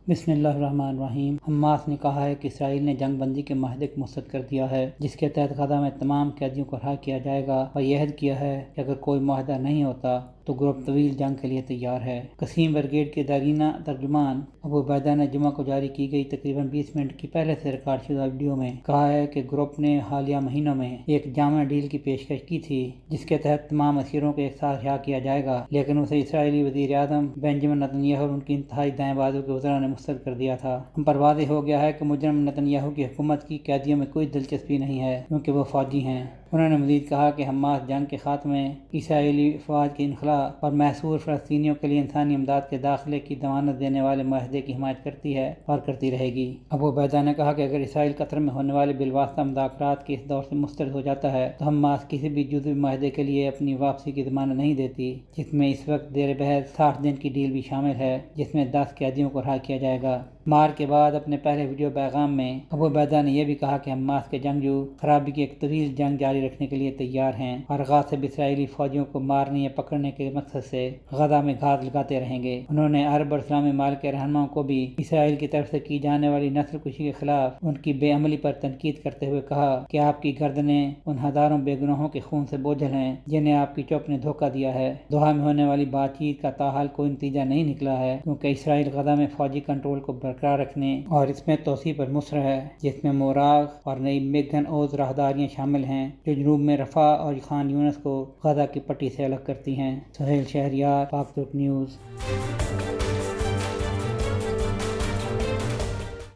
بسم اللہ الرحمن الرحیم۔ حماس نے کہا ہے کہ اسرائیل نے جنگ بندی کے معاہدے کو مسترد کر دیا ہے، جس کے تحت غزہ میں تمام قیدیوں کو رہا کیا جائے گا، اور یہ عہد کیا ہے کہ اگر کوئی معاہدہ نہیں ہوتا تو گروپ طویل جنگ کے لیے تیار ہے۔ قسیم بریگیڈ کے دارینہ ترجمان ابو عبیدہ نے جمعہ کو جاری کی گئی تقریباً 20 منٹ کی پہلے سے ریکارڈ شدہ ویڈیو میں کہا ہے کہ گروپ نے حالیہ مہینوں میں ایک جامع ڈیل کی پیشکش کی تھی، جس کے تحت تمام اسیروں کو ایک ساتھ رہا کیا جائے گا، لیکن اسے اسرائیلی وزیر اعظم بنجامن نتن یاہو اور ان کی انتہائی دائیں بازو کے وزراء نے مسترد کر دیا تھا۔ ہم پر واضح ہو گیا ہے کہ مجرم نتن یاہو کی حکومت کی قیدیوں میں کوئی دلچسپی نہیں ہے، کیونکہ وہ فوجی ہیں۔ انہوں نے مزید کہا کہ حماس جنگ کے خاتمے، اسرائیلی افواج کے انخلاء اور محصور فلسطینیوں کے لیے انسانی امداد کے داخلے کی ضمانت دینے والے معاہدے کی حمایت کرتی ہے اور کرتی رہے گی۔ ابو عبیدہ نے کہا کہ اگر اسرائیل قطر میں ہونے والے بالواسطہ مذاکرات کے اس دور سے مسترد ہو جاتا ہے تو حماس کسی بھی جزوی معاہدے کے لیے اپنی واپسی کی ضمانت نہیں دیتی، جس میں اس وقت زیر بحث 60 دن کی ڈیل بھی شامل ہے، جس میں 10 قیدیوں کو رہا کیا جائے گا۔ مار کے بعد اپنے پہلے ویڈیو پیغام میں ابو عبیدہ نے یہ بھی کہا کہ حماس کے جنگجو خرابی کی ایک طویل جنگ جاری رکھنے کے لیے تیار ہیں اور غاصب اسرائیلی فوجیوں کو مارنے یا پکڑنے کے مقصد سے غزہ میں گھات لگاتے رہیں گے۔ انہوں نے عرب اور اسلامی ممالک کے رہنماؤں کو بھی اسرائیل کی طرف سے کی جانے والی نسل کشی کے خلاف ان کی بے عملی پر تنقید کرتے ہوئے کہا کہ آپ کی گردنیں ان ہزاروں بے گناہوں کے خون سے بوجھل ہیں جنہیں آپ کی چپ نے دھوکہ دیا ہے۔ دوحہ میں ہونے والی بات چیت کا تاحال کوئی نتیجہ نہیں نکلا ہے، کیونکہ اسرائیل غزہ میں فوجی کنٹرول کو برقرار رکھنے اور اس میں توسیع پر مصر ہے، جس میں موراغ اور نئی میگن اوز راہداریاں شامل ہیں جو جنوب میں رفح اور خان یونس کو غزہ کی پٹی سے الگ کرتی ہیں۔ سہیل شہریار، پاک ترک نیوز۔